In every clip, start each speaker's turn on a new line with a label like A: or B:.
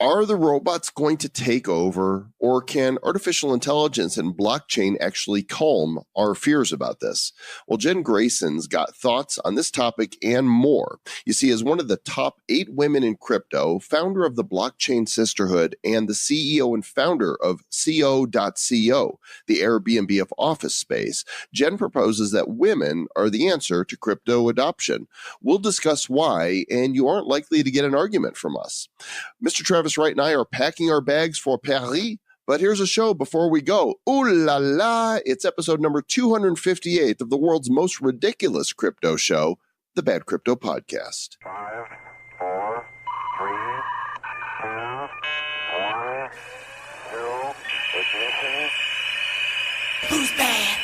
A: Are the robots going to take over, or can artificial intelligence and blockchain actually calm our fears about this? Well, Jen Greyson's got thoughts on this topic and more. You see, as one of the top 8 women in crypto, founder of the Blockchain Sisterhood, and the CEO and founder of co.co, the Airbnb of office space, Jen proposes that women are the answer to crypto adoption. We'll discuss why, and you aren't likely to get an argument from us. Mr. Travis Wright and I are packing our bags for Paris, but here's a show before we go. Ooh la la! It's episode number 258 of the world's most ridiculous crypto show, the Bad Crypto Podcast.
B: 5, 4, 3, 2, 1, 0, ignition.
C: Who's bad?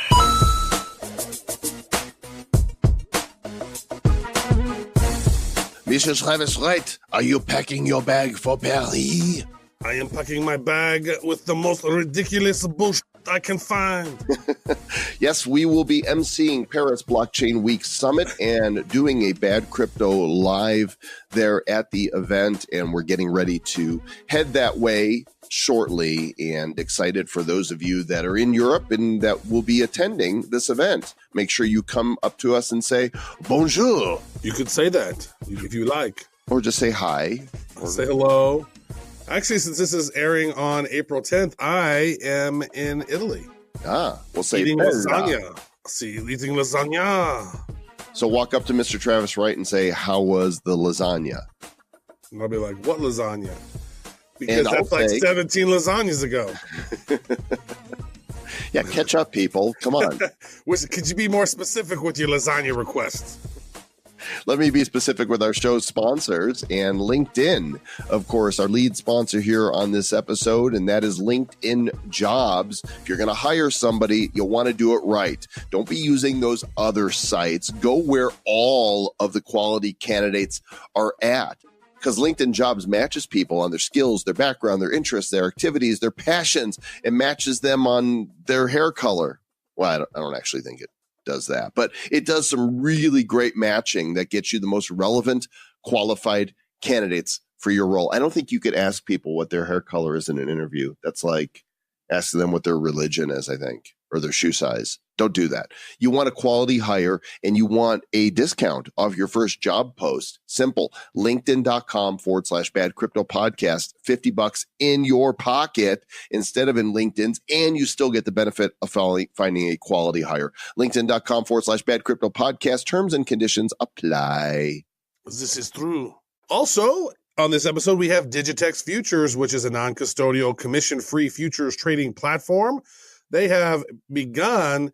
A: Mr. Travis Wright, are you packing your bag for Paris?
D: I am packing my bag with the most ridiculous bullshit I can find.
A: Yes, we will be emceeing Paris Blockchain Week Summit and doing a Bad Crypto live there at the event, and we're getting ready to head that way shortly, and excited for those of you that are in Europe and that will be attending this event. Make sure you come up to us and say, bonjour.
D: You could say that if you like.
A: Or just say hi. Or
D: say hello. Actually, since this is airing on April 10th, I am in Italy.
A: We'll say
D: eating
A: bella.
D: lasagna. See, eating lasagna.
A: So walk up to Mr. Travis Wright and say, how was the lasagna?
D: And I'll be like, what lasagna? Because
A: And
D: that's like 17 lasagnas ago.
A: Yeah, catch up, people. Come on.
D: Could you be more specific with your lasagna requests?
A: Let me be specific with our show's sponsors, and LinkedIn, of course, our lead sponsor here on this episode, and that is LinkedIn Jobs. If you're going to hire somebody, you'll want to do it right. Don't be using those other sites. Go where all of the quality candidates are at, because LinkedIn Jobs matches people on their skills, their background, their interests, their activities, their passions, and matches them on their hair color. Well, I don't actually think it does that, but it does some really great matching that gets you the most relevant, qualified candidates for your role. I don't think you could ask people what their hair color is in an interview. That's like asking them what their religion is, I think, or their shoe size. Don't do that. You want a quality hire, and you want a discount off your first job post. Simple. LinkedIn.com/Bad Crypto Podcast. $50 in your pocket instead of in LinkedIn's, and you still get the benefit of finding a quality hire. LinkedIn.com/Bad Crypto Podcast. Terms and conditions apply.
D: This is true. Also, on this episode, we have Digitex Futures, which is a non-custodial, commission-free futures trading platform. They have begun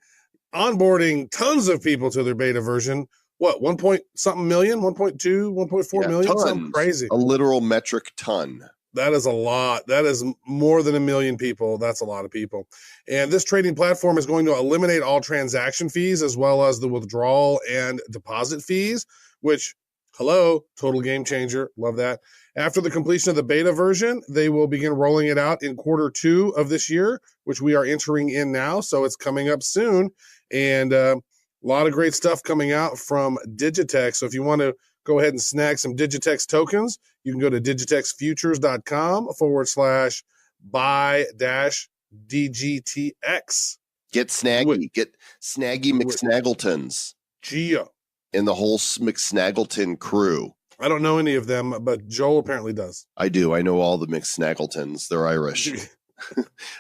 D: onboarding tons of people to their beta version. What, 1 point something million, 1.2, 1.4 million?
A: Tons.
D: Something crazy.
A: A literal metric ton.
D: That is a lot. That is more than 1 million people. That's a lot of people. And this trading platform is going to eliminate all transaction fees as well as the withdrawal and deposit fees, which, hello, total game changer. Love that. After the completion of the beta version, they will begin rolling it out in Q2 of this year, which we are entering in now. So it's coming up soon. And a lot of great stuff coming out from Digitex. So if you want to go ahead and snag some Digitex tokens, you can go to digitexfutures.com/buy-DGTX.
A: Get snaggy. Get snaggy McSnaggletons.
D: Gia.
A: And the whole McSnaggleton crew.
D: I don't know any of them, but Joel apparently does.
A: I do. I know all the McSnaggletons. They're Irish.
D: You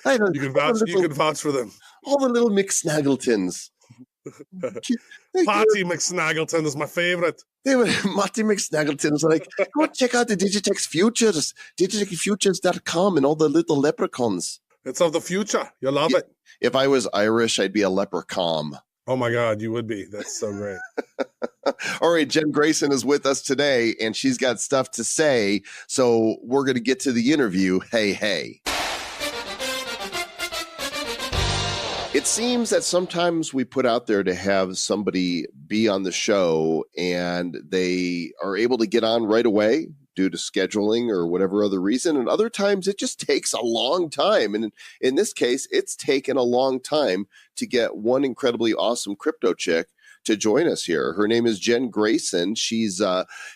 D: can vouch for them.
A: All the little McSnaggletons.
D: Patty McSnaggleton is my favorite.
A: They were Marty McSnaggleton was like, go check out the Digitex Futures, digitexfutures.com, and all the little leprechauns.
D: It's of the future. You'll love it.
A: If I was Irish, I'd be a leprechaun.
D: Oh my God, you would be. That's so great.
A: All right, Jen Greyson is with us today, and she's got stuff to say. So we're going to get to the interview. Hey. It seems that sometimes we put out there to have somebody be on the show, and they are able to get on right away due to scheduling or whatever other reason. And other times it just takes a long time. And in this case, it's taken a long time to get one incredibly awesome crypto chick to join us here. Her name is Jen Greyson. She's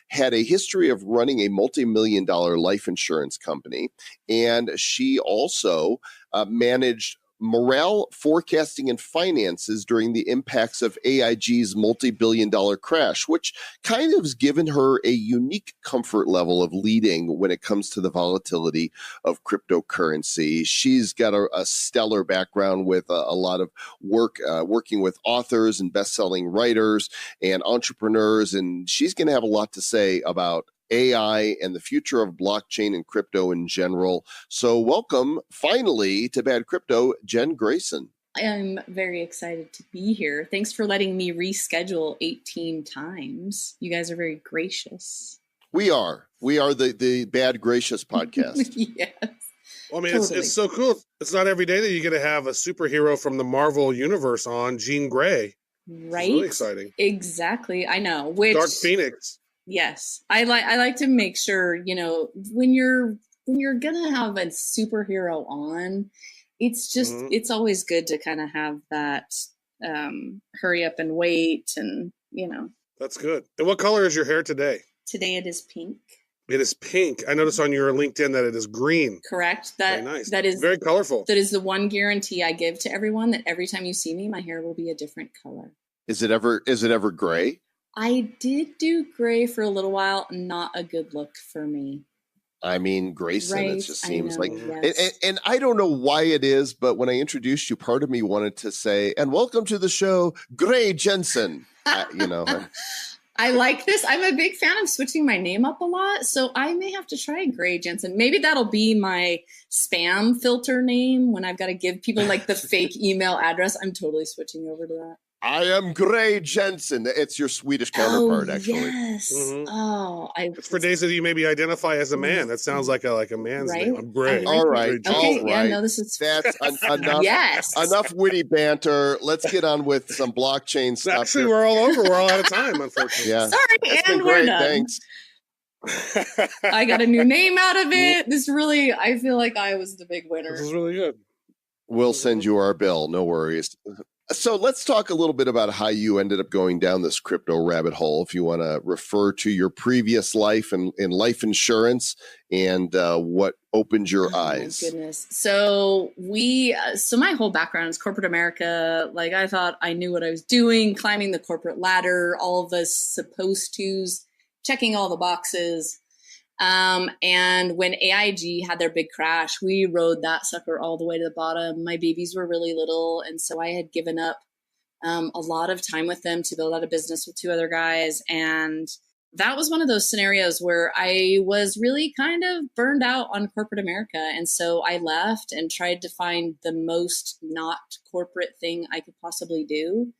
A: had a history of running a multi-million-dollar life insurance company, and she also managed morale forecasting and finances during the impacts of AIG's multi-billion-dollar crash, which kind of has given her a unique comfort level of leading when it comes to the volatility of cryptocurrency. She's got a stellar background with a lot of work working with authors and best-selling writers and entrepreneurs, and she's going to have a lot to say about AI and the future of blockchain and crypto in general. So welcome finally to Bad Crypto, Jen Greyson.
C: I'm very excited to be here. Thanks for letting me reschedule 18 times. You guys are very gracious.
A: We are the Bad Gracious podcast.
C: Yes.
D: Well, I mean,
C: Totally.
D: it's so cool. It's not every day that you get to have a superhero from the Marvel universe on, Jean Grey.
C: Right?
D: It's really exciting.
C: Exactly. I know. Which
D: Dark Phoenix.
C: Yes. I like to make sure, when you're gonna have a superhero on, it's just it's always good to kind of have that hurry up and wait and
D: That's good. And what color is your hair today?
C: Today it is pink.
D: It is pink. I noticed on your LinkedIn that it is green.
C: Correct.
D: Very nice.
C: That is
D: very colorful.
C: That is the one guarantee I give to everyone, that every time you see me, my hair will be a different color.
A: Is it ever gray?
C: I did do gray for a little while. Not a good look for me.
A: I mean, Grayson,
C: Right,
A: it just seems like,
C: yes.
A: and I don't know why it is, but when I introduced you, part of me wanted to say, and welcome to the show, Gray Jensen.
C: I like this. I'm a big fan of switching my name up a lot, so I may have to try Gray Jensen. Maybe that'll be my spam filter name when I've got to give people like the fake email address. I'm totally switching over to that.
A: I am Gray Jensen. It's your Swedish counterpart, actually.
C: Yes.
D: Mm-hmm. It's for days that you maybe identify as a man. That sounds like a man's
C: Right?
D: name. I'm Gray.
A: All right.
C: Okay.
A: All right.
C: Yeah. No, this is
A: That's enough.
C: Yes.
A: Enough witty banter. Let's get on with some blockchain stuff.
D: Actually,
A: here.
D: we're all over. We're all out of time, unfortunately.
A: Yeah.
C: Sorry,
A: It's been
C: and we're
A: great.
C: done.
A: Thanks.
C: I got a new name out of it. I feel like I was the big winner.
D: This is really good.
A: We'll send you our bill. No worries. So let's talk a little bit about how you ended up going down this crypto rabbit hole. If you want to refer to your previous life in life insurance and what opened your eyes.
C: My goodness. So my whole background is corporate America. Like, I thought I knew what I was doing, climbing the corporate ladder, all of us supposed to's, checking all the boxes. And when AIG had their big crash, we rode that sucker all the way to the bottom. My babies were really little, and so I had given up a lot of time with them to build out a business with two other guys. And that was one of those scenarios where I was really kind of burned out on corporate America. And so I left and tried to find the most not corporate thing I could possibly do,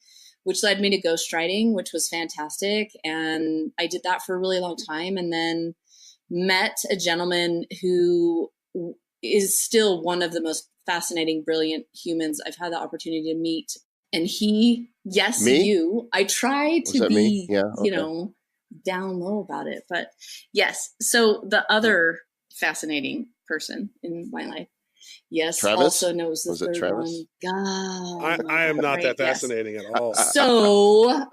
C: which led me to ghostwriting, which was fantastic. And I did that for a really long time. And then met a gentleman who is still one of the most fascinating, brilliant humans I've had the opportunity to meet. And I try to be,
A: Yeah, okay.
C: Down low about it. But yes, so the other fascinating person in my life, yes,
A: Travis?
C: also knows the
A: Was it
C: third
A: Travis?
C: one. God,
D: I am not
C: right,
D: that
C: yes.
D: fascinating at all.
C: So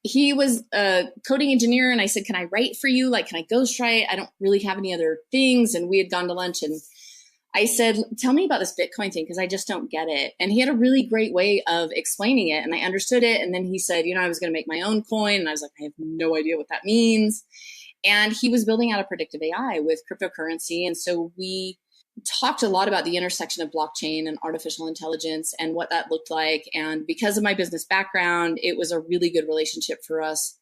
C: he was a coding engineer, and I said, can I write for you? Like, can I ghostwrite? I don't really have any other things. And we had gone to lunch, and I said, tell me about this Bitcoin thing, because I just don't get it. And he had a really great way of explaining it, and I understood it. And then he said, I was going to make my own coin. And I was like, I have no idea what that means. And he was building out a predictive AI with cryptocurrency. And so we talked a lot about the intersection of blockchain and artificial intelligence and what that looked like. And because of my business background, it was a really good relationship for us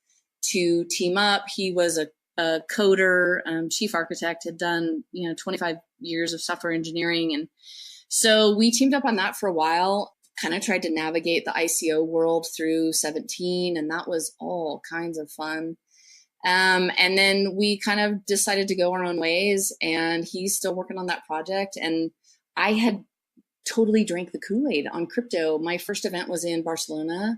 C: to team up. He was a coder, chief architect, had done 25 years of software engineering, and so we teamed up on that for a while. Kind of tried to navigate the ICO world through 17, and that was all kinds of fun. And then we kind of decided to go our own ways, and he's still working on that project. And I had totally drank the Kool-Aid on crypto. My first event was in Barcelona,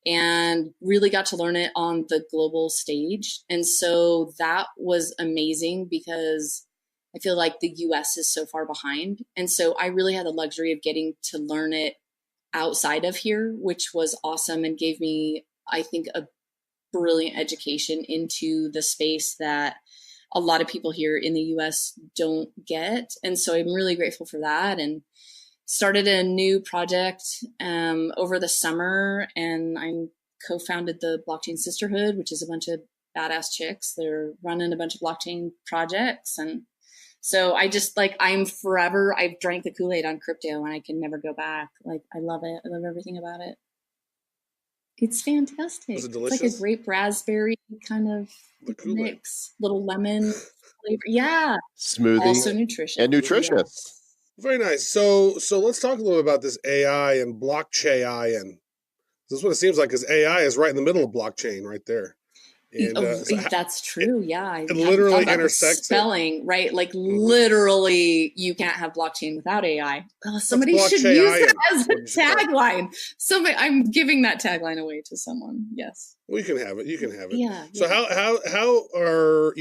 C: and really got to learn it on the global stage. And so that was amazing, because I feel like the US is so far behind. And so I really had the luxury of getting to learn it outside of here, which was awesome and gave me I think, a brilliant education into the space that a lot of people here in the US don't get. And so I'm really grateful for that, and started a new project over the summer, and I'm co-founded the Blockchain Sisterhood, which is a bunch of badass chicks. They're running a bunch of blockchain projects. And so I've drank the Kool-Aid on crypto, and I can never go back. Like, I love it. I love everything about it. It's fantastic.
D: Was it
C: It's
D: delicious?
C: like a grape raspberry kind of mix, little lemon flavor. Yeah.
A: Smoothie.
C: Also nutritious.
A: And nutritious.
C: Yes.
D: Very nice. So let's talk a little bit about this AI and blockchain. And this is what it seems like, because AI is right in the middle of blockchain, right there. And
C: That's true. Yeah,
D: it literally intersects
C: spelling, right? Like literally, you can't have blockchain without AI. Somebody should use that as a tagline. I'm giving that tagline away to someone. Yes.
D: Well, you can have it. You can have it.
C: Yeah.
D: So how are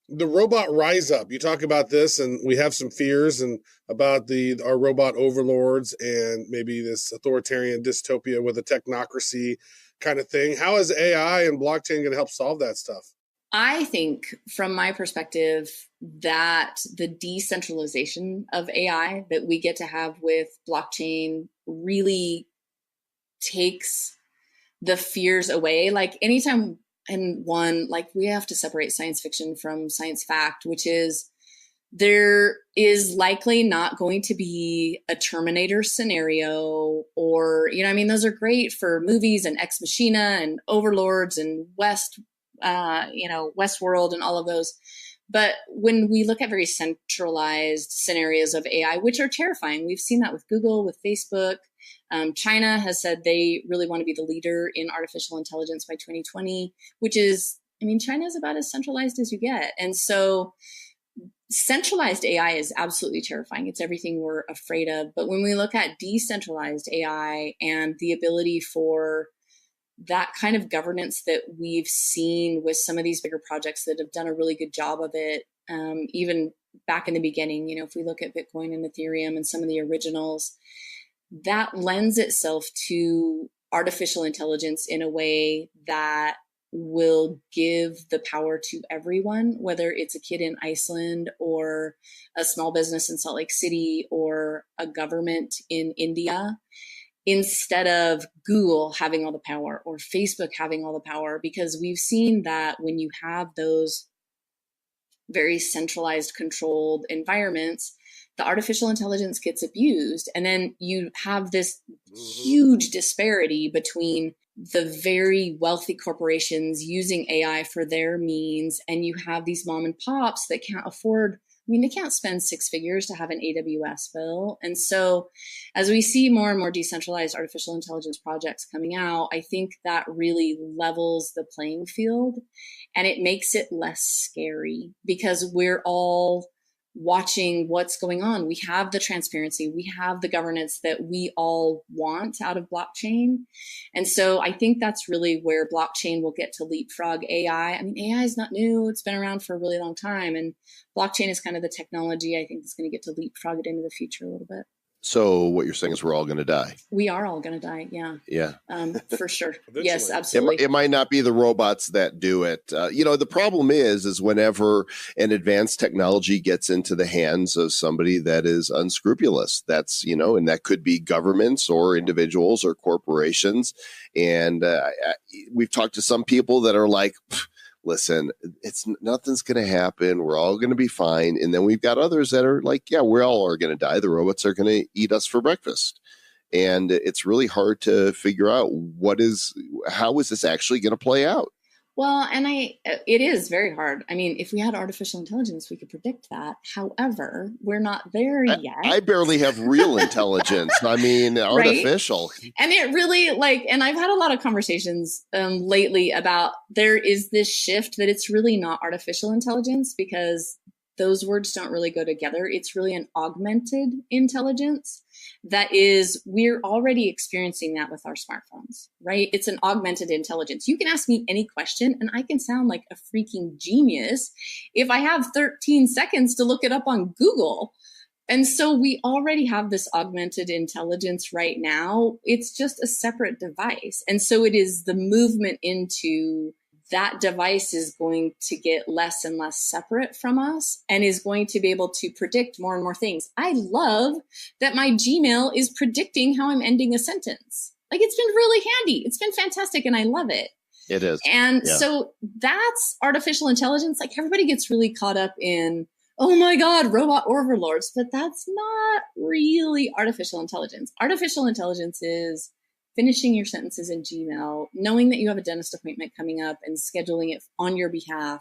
D: the robot rise up? You talk about this, and we have some fears and about our robot overlords and maybe this authoritarian dystopia with a technocracy kind of thing. How is AI and blockchain going to help solve that stuff?
C: I think, from my perspective, that the decentralization of AI that we get to have with blockchain really takes the fears away. Like, anytime, and we have to separate science fiction from science fact, which is, there is likely not going to be a Terminator scenario, or, those are great for movies and Ex Machina and Overlords and Westworld and all of those. But when we look at very centralized scenarios of AI, which are terrifying, we've seen that with Google, with Facebook. China has said they really want to be the leader in artificial intelligence by 2020, which is, China is about as centralized as you get. And so centralized AI is absolutely terrifying. It's everything we're afraid of. But when we look at decentralized AI and the ability for that kind of governance that we've seen with some of these bigger projects that have done a really good job of it, even back in the beginning, if we look at Bitcoin and Ethereum and some of the originals, that lends itself to artificial intelligence in a way that will give the power to everyone, whether it's a kid in Iceland or a small business in Salt Lake City or a government in India, instead of Google having all the power or Facebook having all the power. Because we've seen that when you have those very centralized, controlled environments, the artificial intelligence gets abused. And then you have this huge disparity between the very wealthy corporations using AI for their means, and you have these mom and pops that can't afford, they can't spend six figures to have an AWS bill. And so as we see more and more decentralized artificial intelligence projects coming out, I think that really levels the playing field, and it makes it less scary because we're all watching what's going on. We have the transparency, we have the governance that we all want out of blockchain. And so I think that's really where blockchain will get to leapfrog AI. AI is not new. It's been around for a really long time. And blockchain is kind of the technology I think that's going to get to leapfrog it into the future a little bit.
A: So what you're saying is we're all going to die.
C: We are all going to die. Yeah.
A: Yeah.
C: For sure. Yes, absolutely.
A: It might not be the robots that do it. The problem is whenever an advanced technology gets into the hands of somebody that is unscrupulous, that's, and that could be governments or individuals or corporations. And we've talked to some people that are like, listen, nothing's going to happen. We're all going to be fine. And then we've got others that are like, yeah, we all are going to die. The robots are going to eat us for breakfast. And it's really hard to figure out how is this actually going to play out?
C: Well, and it is very hard. If we had artificial intelligence, we could predict that. However, we're not there yet.
A: I barely have real intelligence. Artificial.
C: Right? And it really and I've had a lot of conversations lately about there is this shift that it's really not artificial intelligence, because those words don't really go together. It's really an augmented intelligence. We're already experiencing that with our smartphones, right? It's an augmented intelligence. You can ask me any question and I can sound like a freaking genius if I have 13 seconds to look it up on Google. And so we already have this augmented intelligence right now. It's just a separate device. And so it is the movement into that device is going to get less and less separate from us and is going to be able to predict more and more things. I love that my Gmail is predicting how I'm ending a sentence. Like, it's been really handy. It's been fantastic. And I love it.
A: It is.
C: And so that's artificial intelligence. Like, everybody gets really caught up in, oh my God, robot overlords, but that's not really artificial intelligence. Artificial intelligence is finishing your sentences in Gmail, knowing that you have a dentist appointment coming up and scheduling it on your behalf.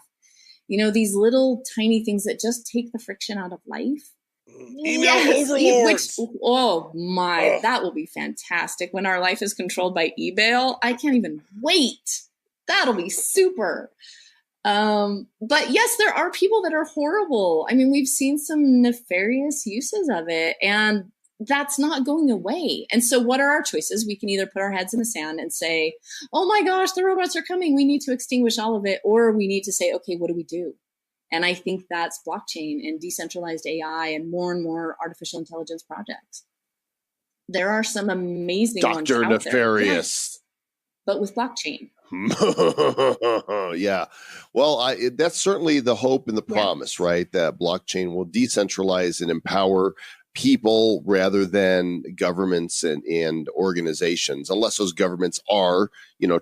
C: You know, these little tiny things that just take the friction out of life.
D: Email overlords.
C: That will be fantastic when our life is controlled by email. I can't even wait. That'll be super. But yes, there are people that are horrible. I mean, we've seen some nefarious uses of it, and that's not going away. And so what are our choices? We can either put our heads in the sand and say, oh my gosh, the robots are coming, we need to extinguish all of it. Or we need to say, okay, what do we do? And I think that's blockchain and decentralized AI and more artificial intelligence projects. There are some amazing ones
A: Dr.
C: out
A: Nefarious.
C: there. Yes, but with blockchain.
A: Yeah. Well, that's certainly the hope and the promise, right? That blockchain will decentralize and empower people rather than governments and organizations, unless those governments are,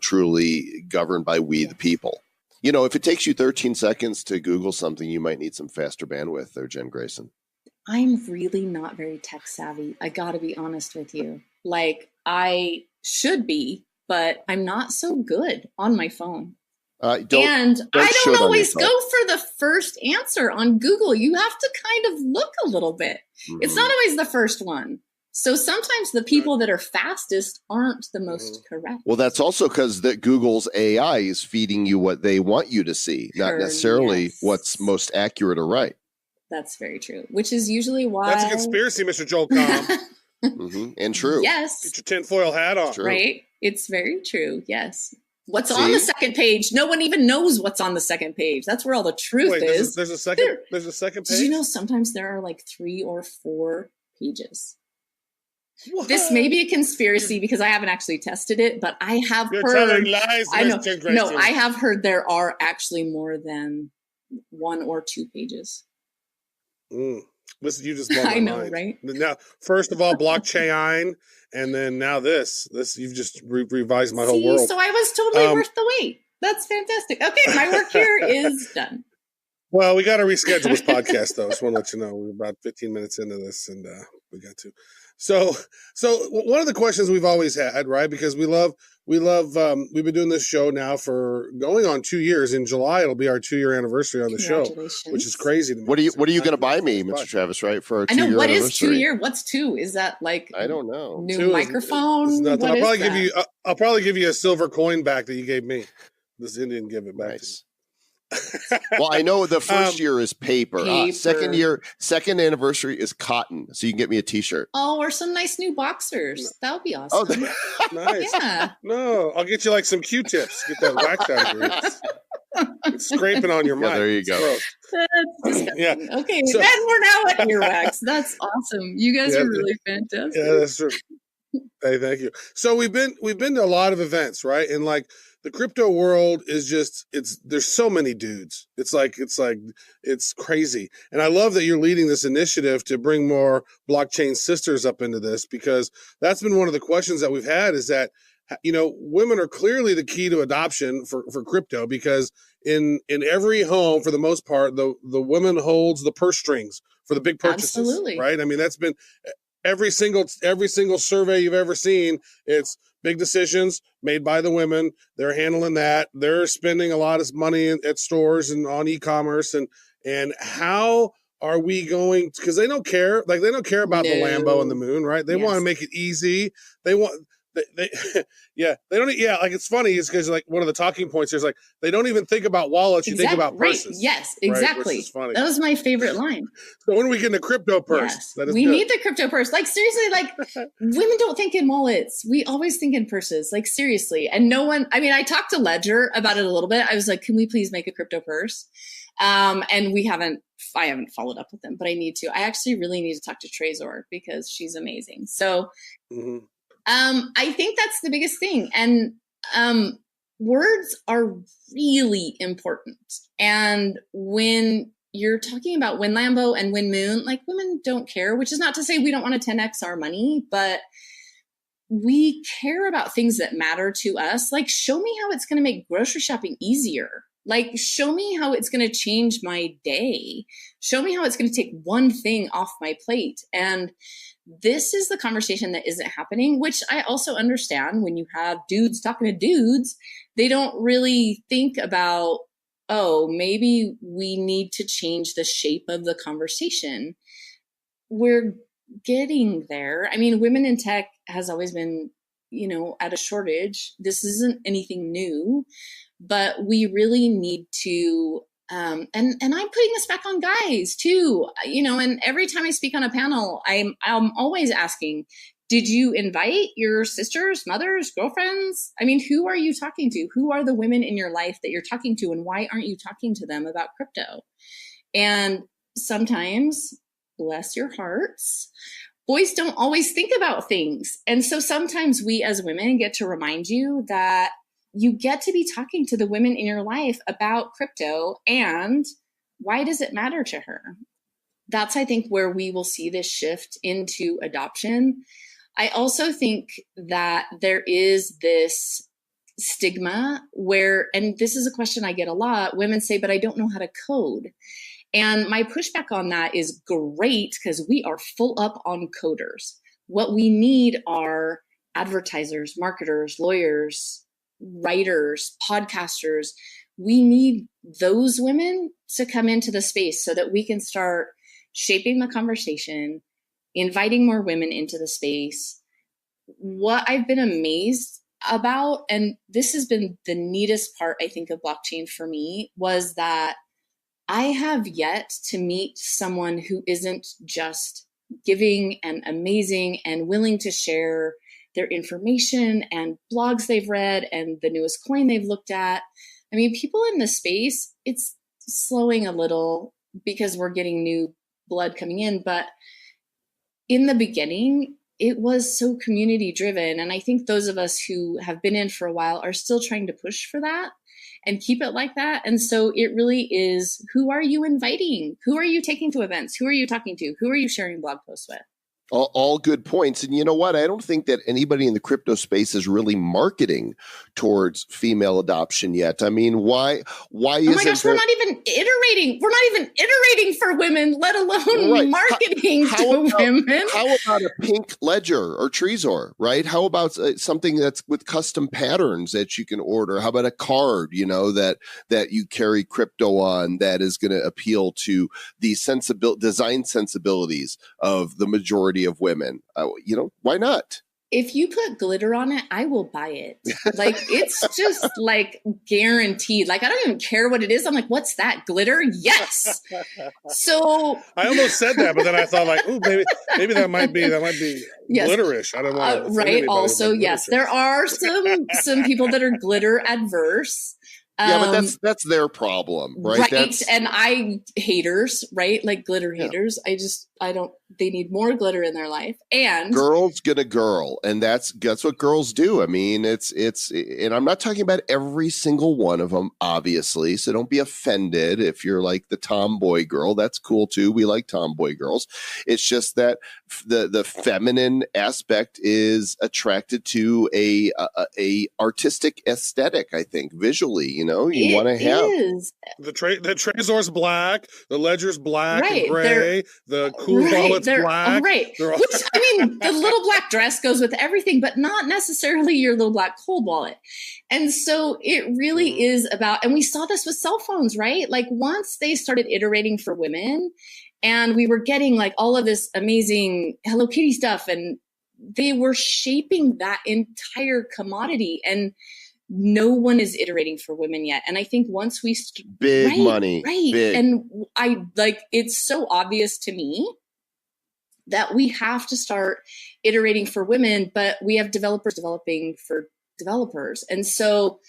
A: truly governed by we, the people. If it takes you 13 seconds to Google something, you might need some faster bandwidth there, Jen Greyson.
C: I'm really not very tech savvy. I got to be honest with you. Like, I should be, but I'm not so good on my phone. I don't always go for the first answer on Google. You have to kind of look a little bit. Mm-hmm. It's not always the first one. So sometimes the people that are fastest aren't the most correct.
A: Well, that's also because that Google's AI is feeding you what they want you to see, not necessarily what's most accurate or right.
C: That's very true, which is usually why...
D: That's a conspiracy, Mr. Joel Comm.
A: And true.
C: Yes.
D: Get your tinfoil hat on.
C: Right? It's very true, yes. What's on the second page? No one even knows what's on the second page. That's where all the truth is.
D: There's a second page?
C: Did you know sometimes there are like 3 or 4 pages? What? This may be a conspiracy because I haven't actually tested it, but I have
D: You're
C: heard.
D: Telling lies,
C: I know.
D: Mr. Greyson.
C: No, I have heard there are actually more than 1 or 2 pages.
D: Listen, you just blow my mind.
C: I know, right?
D: Now, first of all, blockchain, and then now this you've just revised my whole world.
C: So I was totally worth the wait. That's fantastic. Okay, my work here is done.
D: Well, we got to reschedule this podcast, though. I just want to let you know we're about 15 minutes into this, and we got to. So one of the questions we've always had, right? Because we love. We've been doing this show now for going on 2 years. In July, it'll be our 2-year anniversary on the show, which is crazy to me.
A: What are you going to buy me, Mr. Travis? Right for our 2-year anniversary?
C: What is 2 year? What's 2? Is that like
A: I don't know.
C: New
D: 2
C: microphone?
D: Is
C: what
D: I'll probably give you a silver coin back that you gave me. This Indian give it back to me.
A: Well, I know the first year is paper. Second anniversary is cotton. So you can get me a T-shirt.
C: Oh, or some nice new boxers. That would be awesome.
D: Oh, nice.
C: Yeah.
D: No, I'll get you like some Q-tips. Get that wax out of here. It's scraping on your mic.
A: There you go.
C: That's disgusting.
D: Yeah.
C: Okay, then we're now at earwax. That's awesome. You guys are really fantastic.
D: Yeah, that's true. Hey, thank you. So we've been to a lot of events, right? And like the crypto world is just there's so many dudes. It's crazy. And I love that you're leading this initiative to bring more blockchain sisters up into this, because that's been one of the questions that we've had is that, women are clearly the key to adoption for crypto, because in every home, for the most part, the woman holds the purse strings for the big purchases.
C: Absolutely.
D: Right? I mean, that's been every single survey you've ever seen. It's big decisions made by the women. They're handling that. They're spending a lot of money at stores and on e-commerce. And how are we going? Because they don't care. Like, they don't care about the Lambo and the moon, right? They want to make it easy. They want. They don't. Yeah, like, it's funny. It's because, like, one of the talking points is like they don't even think about wallets. You think about purses.
C: Right. Yes, exactly.
D: Right? Which is funny.
C: That was my favorite line.
D: So when are we getting a crypto purse?
C: Yes.
D: That is
C: we
D: good.
C: need the crypto purse. Like, seriously, like, women don't think in wallets. We always think in purses. Like, seriously. And no one. I mean, I talked to Ledger about it a little bit. I was like, can we please make a crypto purse? And I haven't followed up with them, but I need to. I actually really need to talk to Trezor because she's amazing. So I think that's the biggest thing. And words are really important. And when you're talking about Win Lambo and Win Moon, like, women don't care, which is not to say we don't want to 10x our money, but we care about things that matter to us. Like, show me how it's going to make grocery shopping easier. Like, show me how it's going to change my day. Show me how it's going to take one thing off my plate. And this is the conversation that isn't happening, which I also understand. When you have dudes talking to dudes, they don't really think about, oh, maybe we need to change the shape of the conversation. We're getting there. I mean, women in tech has always been, at a shortage. This isn't anything new, but we really need to, and I'm putting this back on guys too, and every time I speak on a panel, I'm always asking, did you invite your sisters, mothers, girlfriends? I mean, who are you talking to? Who are the women in your life that you're talking to, and why aren't you talking to them about crypto? And sometimes, bless your hearts, boys don't always think about things. And so sometimes we as women get to remind you that you get to be talking to the women in your life about crypto and why does it matter to her? That's, I think, where we will see this shift into adoption. I also think that there is this stigma where, and this is a question I get a lot, women say, but I don't know how to code. And my pushback on that is great, because we are full up on coders. What we need are advertisers, marketers, lawyers, writers, podcasters. We need those women to come into the space so that we can start shaping the conversation, inviting more women into the space. What I've been amazed about, and this has been the neatest part, I think, of blockchain for me, was that I have yet to meet someone who isn't just giving and amazing and willing to share their information and blogs they've read and the newest coin they've looked at. I mean, people in the space, it's slowing a little because we're getting new blood coming in. But in the beginning, it was so community driven. And I think those of us who have been in for a while are still trying to push for that and keep it like that. And so it really is, who are you inviting? Who are you taking to events? Who are you talking to? Who are you sharing blog posts with?
A: All good points. And you know what? I don't think that anybody in the crypto space is really marketing towards female adoption yet. I mean, why
C: oh my gosh, we're not even iterating. We're not even iterating for women, let alone marketing to women.
A: How about a pink ledger or Trezor, right? How about something that's with custom patterns that you can order? How about a card, that you carry crypto on that is going to appeal to the design sensibilities of the majority of women? Why not?
C: If you put glitter on it, I will buy it. Like, it's just like guaranteed. Like, I don't even care what it is. I'm like, what's that? Glitter? Yes. So
D: I almost said that, but then I thought, like, ooh, maybe that might be
C: yes.
D: glitterish. I don't want to.
C: Right. Also, yes, there are some people that are glitter adverse.
A: Yeah, but that's their problem, right?
C: Right. And haters, right? Like glitter haters. They need more glitter in their life. And
A: girls gonna girl. And that's what girls do. I mean, it's, and I'm not talking about every single one of them, obviously. So don't be offended if you're like the tomboy girl. That's cool too. We like tomboy girls. It's just that the feminine aspect is attracted to a artistic aesthetic, I think, visually, you want to have
D: the Trezor's black, the ledger's black and gray, the cool wallet's black.
C: Right. Which, I mean, the little black dress goes with everything, but not necessarily your little black cold wallet. And so it really is about, and we saw this with cell phones, right? Like, once they started iterating for women and we were getting like all of this amazing Hello Kitty stuff, and they were shaping that entire commodity, and no one is iterating for women yet. And I think once we
A: big money,
C: right.
A: Big.
C: And it's so obvious to me that we have to start iterating for women, but we have developers developing for developers. And so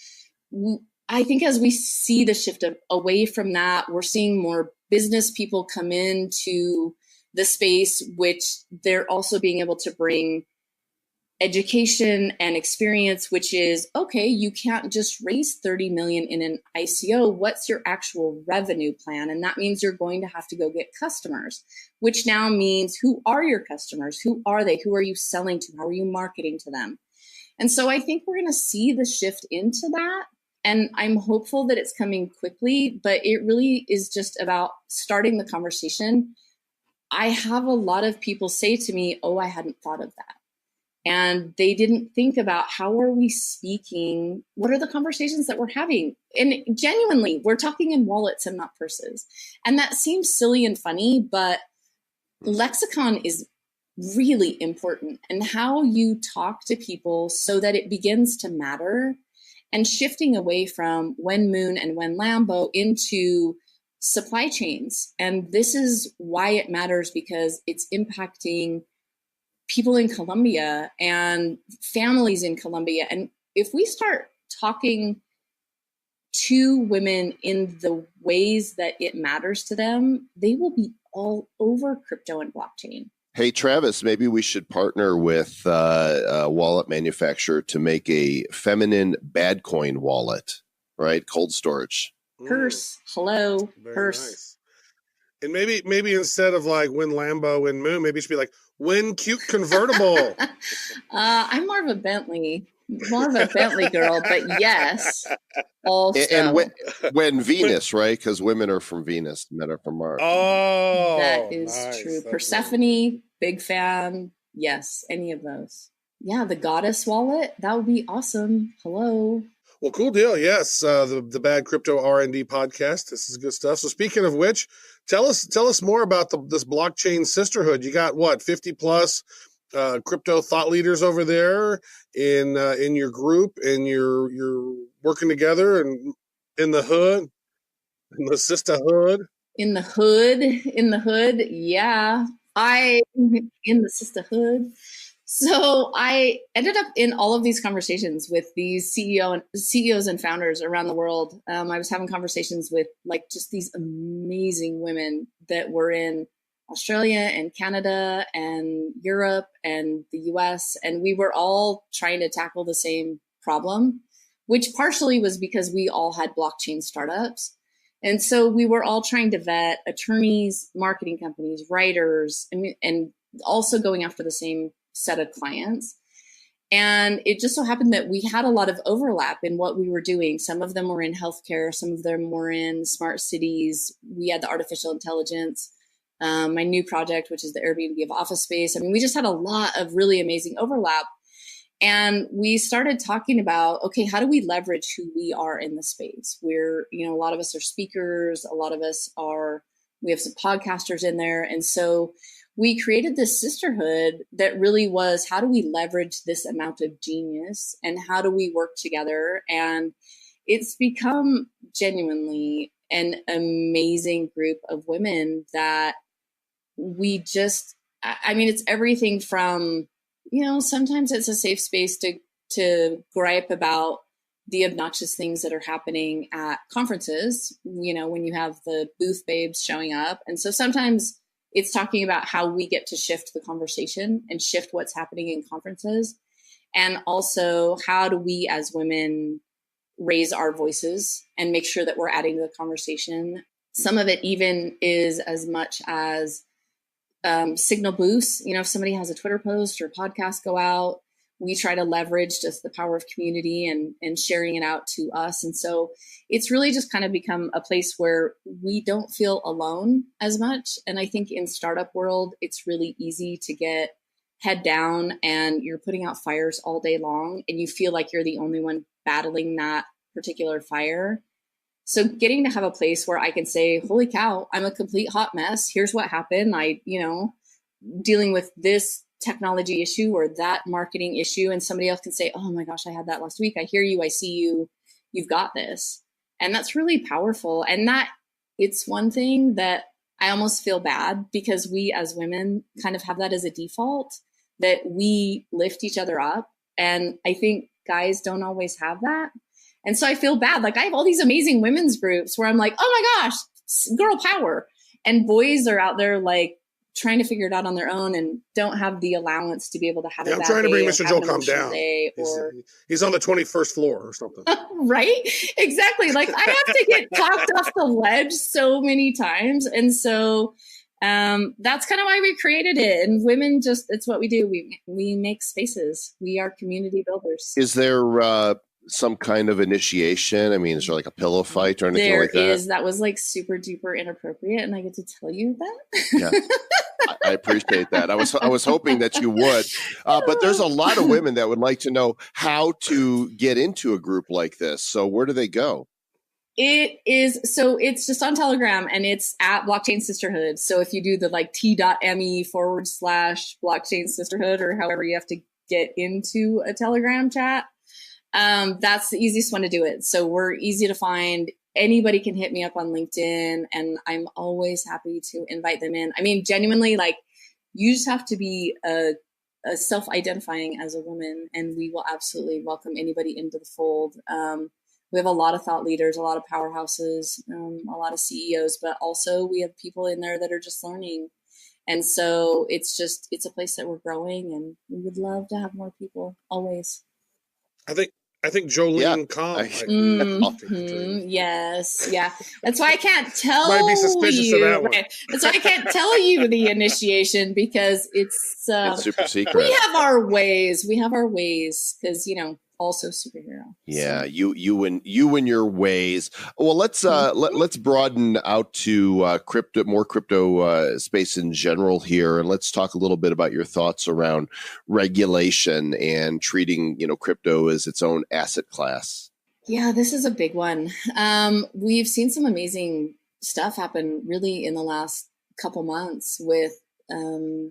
C: I think as we see the shift away from that, we're seeing more business people come into the space, which they're also being able to bring education and experience, which is, okay, you can't just raise 30 million in an ICO. What's your actual revenue plan? And that means you're going to have to go get customers, which now means, who are your customers? Who are they? Who are you selling to? How are you marketing to them? And so I think we're going to see the shift into that. And I'm hopeful that it's coming quickly, but it really is just about starting the conversation. I have a lot of people say to me, oh, I hadn't thought of that. And they didn't think about, how are we speaking? What are the conversations that we're having? And genuinely, we're talking in wallets and not purses. And that seems silly and funny, but lexicon is really important, and how you talk to people so that it begins to matter, and shifting away from when Moon and when Lambo into supply chains. And this is why it matters, because it's impacting people in Colombia and families in Colombia. And if we start talking to women in the ways that it matters to them, they will be all over crypto and blockchain.
A: Hey, Travis, maybe we should partner with a wallet manufacturer to make a feminine bad coin wallet, right? Cold storage.
C: Purse. Hello.
D: Very
C: Purse.
D: nice. And maybe instead of like when Lambo and Moon, maybe it should be like when cute convertible.
C: I'm more of a Bentley girl, but yes. Also.
A: And when Venus, right? Because women are from Venus, men are from Mars.
D: Oh,
C: that is
D: nice.
C: true.
D: That's
C: Persephone,
D: nice.
C: big fan. Yes, any of those. Yeah, the goddess wallet. That would be awesome. Hello.
D: Well, cool deal. Yes, the Bad Crypto R&D podcast. This is good stuff. So speaking of which, tell us more about this Blockchain Sisterhood. You got what, 50 plus crypto thought leaders over there in your group, and you're working together and in the hood, in the sisterhood.
C: In the hood. Yeah. In the sisterhood. So I ended up in all of these conversations with these CEOs and founders around the world. I was having conversations with like just these amazing women that were in Australia and Canada and Europe and the US. And we were all trying to tackle the same problem, which partially was because we all had blockchain startups. And so we were all trying to vet attorneys, marketing companies, writers, and also going after the same set of clients. And it just so happened that we had a lot of overlap in what we were doing. Some of them were in healthcare, some of them were in smart cities. We had the artificial intelligence, my new project, which is the Airbnb of office space. I mean, we just had a lot of really amazing overlap. And we started talking about, okay, how do we leverage who we are in the space? We're, a lot of us are speakers, a lot of us we have some podcasters in there. And so we created this sisterhood that really was, how do we leverage this amount of genius and how do we work together? And it's become genuinely an amazing group of women that we just, it's everything from, sometimes it's a safe space to gripe about the obnoxious things that are happening at conferences, when you have the booth babes showing up. And so sometimes it's talking about how we get to shift the conversation and shift what's happening in conferences. And also, how do we as women raise our voices and make sure that we're adding to the conversation? Some of it even is as much as signal boosts. If somebody has a Twitter post or podcast go out, we try to leverage just the power of community and sharing it out to us. And so it's really just kind of become a place where we don't feel alone as much. And I think in startup world, it's really easy to get head down and you're putting out fires all day long and you feel like you're the only one battling that particular fire. So getting to have a place where I can say, holy cow, I'm a complete hot mess. Here's what happened. Dealing with this technology issue or that marketing issue, and somebody else can say, oh my gosh, I had that last week. I hear you. I see you. You've got this. And that's really powerful. And that it's one thing that I almost feel bad because we as women kind of have that as a default, that we lift each other up. And I think guys don't always have that. And so I feel bad. Like I have all these amazing women's groups where I'm like, oh my gosh, girl power. And boys are out there like trying to figure it out on their own and don't have the allowance to be able to have
D: Yeah,
C: a
D: I'm
C: bad
D: trying to bring
C: day
D: Mr.
C: or
D: Joel
C: have an
D: calm
C: emotional
D: down.
C: day, or
D: He's on the 21st floor or something.
C: right? Exactly. Like I have to get talked off the ledge so many times. And so that's kind of why we created it. And women just, it's what we do. We make spaces. We are community builders.
A: Is there some kind of initiation? I mean, is there like a pillow fight or anything like that?
C: There is. That was like super duper inappropriate. And I get to tell you that.
A: Yeah. I appreciate that. I was hoping that you would, but there's a lot of women that would like to know how to get into a group like this. So where do they go?
C: So it's just on Telegram and it's at Blockchain Sisterhood. So if you do the like t.me/Blockchain Sisterhood or however you have to get into a Telegram chat, that's the easiest one to do it. So we're easy to find. Anybody can hit me up on LinkedIn and I'm always happy to invite them in. I mean, genuinely, like you just have to be a self-identifying as a woman and we will absolutely welcome anybody into the fold. We have a lot of thought leaders, a lot of powerhouses, a lot of CEOs, but also we have people in there that are just learning. And so it's a place that we're growing and we would love to have more people always.
D: I think Jolene
C: Yes. Yeah. That's why I can't tell
D: Might be suspicious
C: you.
D: of that one.
C: Right. That's why I can't tell you the initiation because it's
A: super secret.
C: We have our ways. Because, also superhero.
A: Yeah, so. you and your ways. Well, let's broaden out to crypto space in general here, and let's talk a little bit about your thoughts around regulation and treating crypto as its own asset class.
C: Yeah, this is a big one. We've seen some amazing stuff happen really in the last couple months with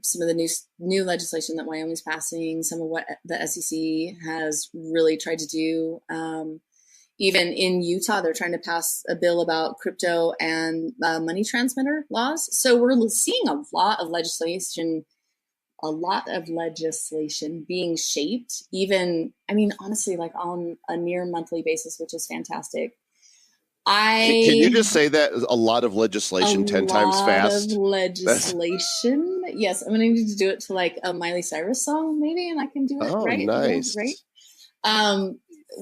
C: some of the new legislation that Wyoming's passing, some of what the SEC has really tried to do. Even in Utah, they're trying to pass a bill about crypto and money transmitter laws. So we're seeing a lot of legislation being shaped, even, honestly, like on a near monthly basis, which is fantastic.
A: Can you just say that a lot of legislation 10 times fast?
C: A lot of legislation. Yes, I'm going to need to do it to like a Miley Cyrus song, maybe, and I can do it right.
A: Nice.
C: Right.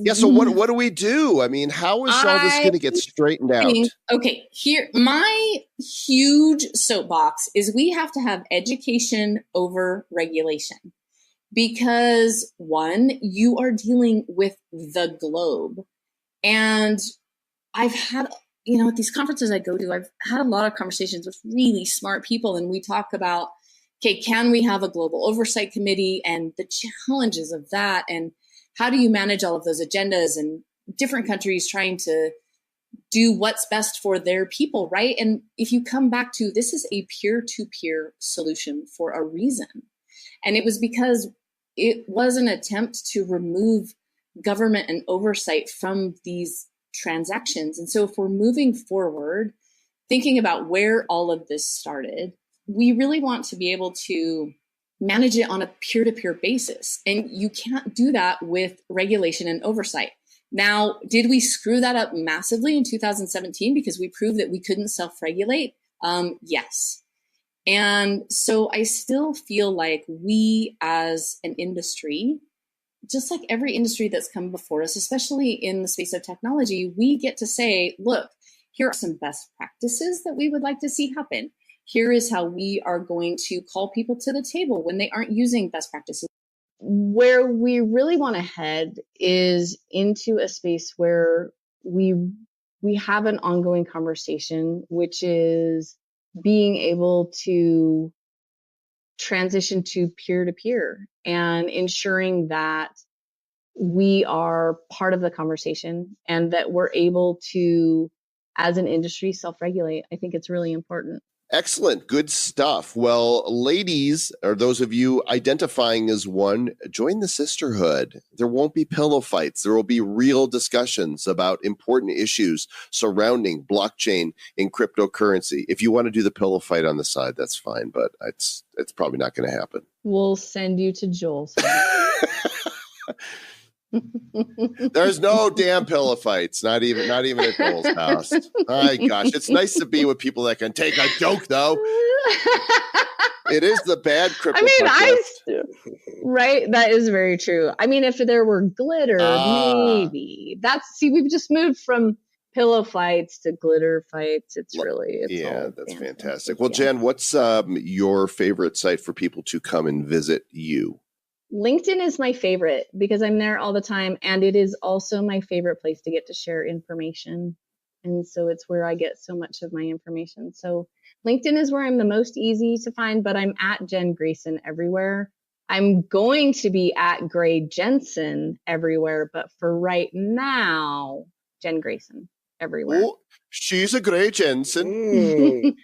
A: Yeah. So what do we do? I mean, how is all this going to get straightened out?
C: Okay. Here, my huge soapbox is we have to have education over regulation because one, you are dealing with the globe, and I've had, at these conferences I go to, I've had a lot of conversations with really smart people. And we talk about, okay, can we have a global oversight committee and the challenges of that? And how do you manage all of those agendas and different countries trying to do what's best for their people, right? And if you come back to, this is a peer-to-peer solution for a reason. And it was because it was an attempt to remove government and oversight from these transactions. And so if we're moving forward, thinking about where all of this started, we really want to be able to manage it on a peer-to-peer basis. And you can't do that with regulation and oversight. Now, did we screw that up massively in 2017 because we proved that we couldn't self-regulate? Yes. And so I still feel like we as an industry, just like every industry that's come before us, especially in the space of technology, we get to say, look, here are some best practices that we would like to see happen. Here is how we are going to call people to the table when they aren't using best practices. Where we really want to head is into a space where we have an ongoing conversation, which is being able to transition to peer-to-peer and ensuring that we are part of the conversation and that we're able to, as an industry, self-regulate. I think it's really important.
A: Excellent. Good stuff. Well, ladies, or those of you identifying as one, join the sisterhood. There won't be pillow fights. There will be real discussions about important issues surrounding blockchain and cryptocurrency. If you want to do the pillow fight on the side, that's fine, but it's probably not going to happen.
C: We'll send you to Joel's.
A: There's no damn pillow fights. Not even at Joel's house. My gosh, it's nice to be with people that can take a joke, though. It is the bad crypto.
E: Right. That is very true. I mean, if there were glitter, maybe we've just moved from pillow fights to glitter fights. That's
A: fantastic. Well, Jen, what's your favorite site for people to come and visit you?
E: LinkedIn is my favorite because I'm there all the time. And it is also my favorite place to get to share information. And so it's where I get so much of my information. So LinkedIn is where I'm the most easy to find, but I'm at Jen Greyson everywhere. I'm going to be at Gray Jensen everywhere, but for right now, Jen Greyson everywhere.
A: Oh, she's a Gray Jensen.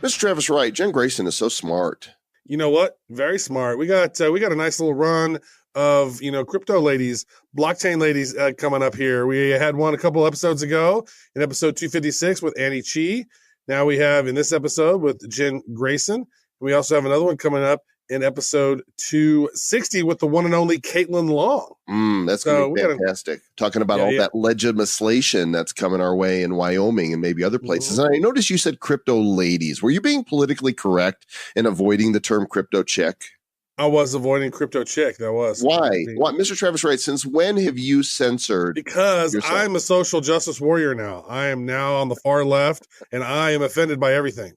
A: Mr. Travis Wright, Jen Greyson is so smart.
D: You know what? Very smart. We got a nice little run of, crypto ladies, blockchain ladies coming up here. We had one a couple episodes ago in episode 256 with Annie Chi. Now we have in this episode with Jen Greyson. We also have another one coming up in episode 260 with the one and only Caitlin Long.
A: That's going to be fantastic. Talking about all that legislation that's coming our way in Wyoming and maybe other places. And I noticed you said crypto ladies. Were you being politically correct in avoiding the term crypto chick?
D: I was avoiding crypto chick. That was.
A: Why? What, Mr. Travis Wright, since when have you censored?
D: Because
A: yourself?
D: I'm a social justice warrior now. I am now on the far left, and I am offended by everything.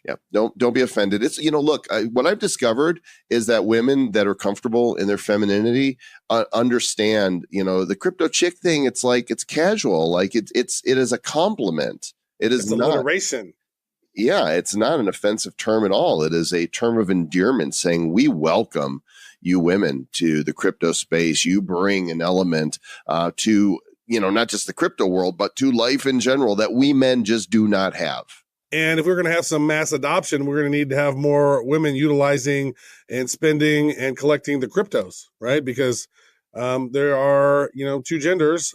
A: Yeah, don't be offended. It's, look, what I've discovered is that women that are comfortable in their femininity understand, the crypto chick thing. It's like, it's casual. Like it is a compliment. It's not
D: alliteration.
A: Yeah, it's not an offensive term at all. It is a term of endearment saying we welcome you women to the crypto space. You bring an element to, not just the crypto world, but to life in general that we men just do not have.
D: And if we're going to have some mass adoption, we're going to need to have more women utilizing and spending and collecting the cryptos, right? Because there are, two genders,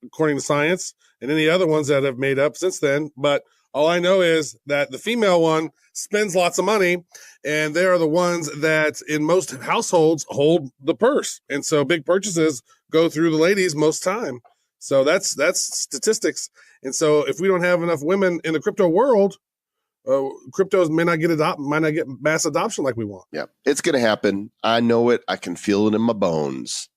D: according to science, and any other ones that have made up since then. But all I know is that the female one spends lots of money, and they are the ones that in most households hold the purse. And so big purchases go through the ladies most time. So that's statistics. And so if we don't have enough women in the crypto world, cryptos might not get mass adoption like we want.
A: Yeah, it's going to happen. I know it. I can feel it in my bones.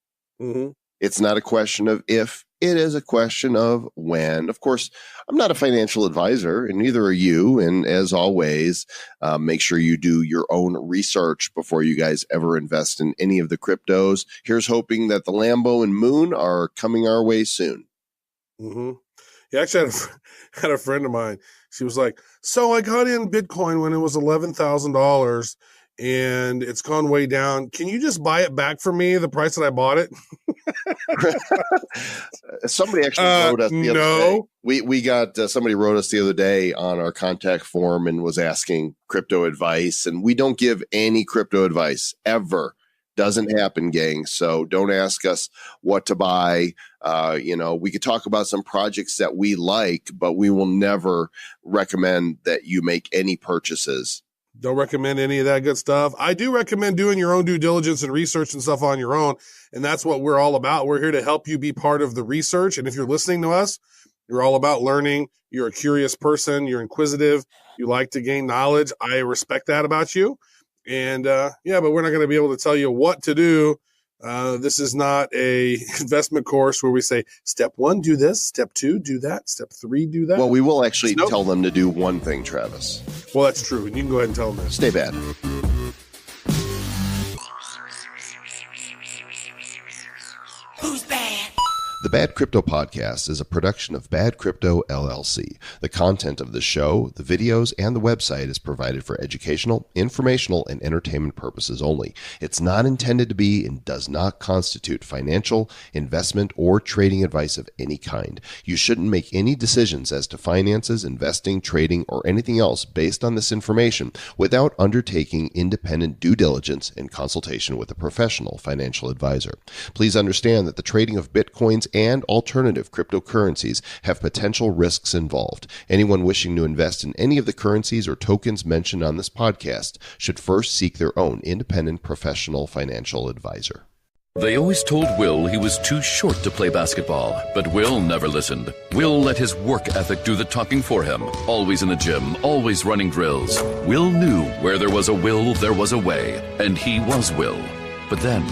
D: Mm-hmm.
A: It's not a question of if. It is a question of when. Of course, I'm not a financial advisor, and neither are you. And as always, make sure you do your own research before you guys ever invest in any of the cryptos. Here's hoping that the Lambo and Moon are coming our way soon.
D: Mm-hmm. Yeah, actually, I had a friend of mine. She was like, so I got in Bitcoin when it was $11,000 and it's gone way down. Can you just buy it back for me, the price that I bought it?
A: Somebody actually wrote us the other day. We got somebody wrote us the other day on our contact form and was asking crypto advice. And we don't give any crypto advice ever. Doesn't happen, gang. So don't ask us what to buy. We could talk about some projects that we like, but we will never recommend that you make any purchases.
D: Don't recommend any of that good stuff. I do recommend doing your own due diligence and research and stuff on your own. And that's what we're all about. We're here to help you be part of the research. And if you're listening to us, you're all about learning. You're a curious person. You're inquisitive. You like to gain knowledge. I respect that about you. And but we're not going to be able to tell you what to do. This is not a investment course where we say, step 1, do this. Step 2, do that. Step 3, do that.
A: Well, we will actually tell them to do one thing, Travis.
D: Well, that's true. And you can go ahead and tell them that.
A: Stay bad.
F: Who's bad?
A: The Bad Crypto Podcast is a production of Bad Crypto LLC. The content of the show, the videos, and the website is provided for educational, informational, and entertainment purposes only. It's not intended to be and does not constitute financial, investment, or trading advice of any kind. You shouldn't make any decisions as to finances, investing, trading, or anything else based on this information without undertaking independent due diligence and consultation with a professional financial advisor. Please understand that the trading of Bitcoins and alternative cryptocurrencies have potential risks involved. Anyone wishing to invest in any of the currencies or tokens mentioned on this podcast should first seek their own independent professional financial advisor.
G: They always told Will he was too short to play basketball, but Will never listened. Will let his work ethic do the talking for him. Always in the gym, always running drills. Will knew where there was a will, there was a way, and he was Will. But then,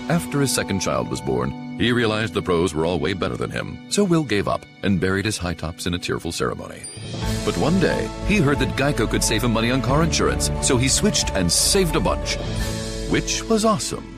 G: after his second child was born, he realized the pros were all way better than him, so Will gave up and buried his high tops in a tearful ceremony. But one day, he heard that Geico could save him money on car insurance, so he switched and saved a bunch, which was awesome.